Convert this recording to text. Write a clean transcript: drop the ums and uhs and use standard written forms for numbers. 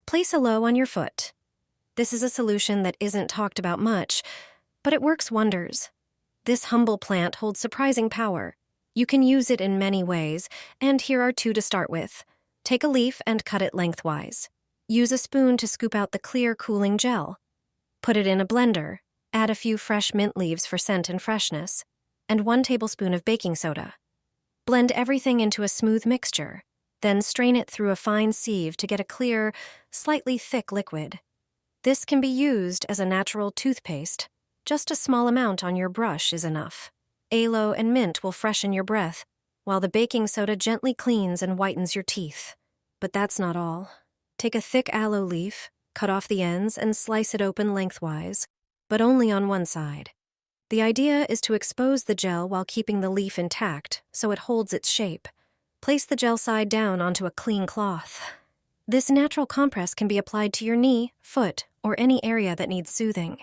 Place Aloe on your foot. This is a solution that isn't talked about much, but it works wonders. This humble plant holds surprising power. You can use it in many ways, and here are 2 to start with. Take a leaf and cut it lengthwise. Use a spoon to scoop out the clear, cooling gel. Put it in a blender. Add a few fresh mint leaves for scent and freshness, and 1 tablespoon of baking soda. Blend everything into a smooth mixture, then strain it through a fine sieve to get a clear, slightly thick liquid. This can be used as a natural toothpaste. Just a small amount on your brush is enough. Aloe and mint will freshen your breath, while the baking soda gently cleans and whitens your teeth. But that's not all. Take a thick aloe leaf, cut off the ends, and slice it open lengthwise, but only on one side. The idea is to expose the gel while keeping the leaf intact so it holds its shape. Place the gel side down onto a clean cloth. This natural compress can be applied to your knee, foot, or any area that needs soothing.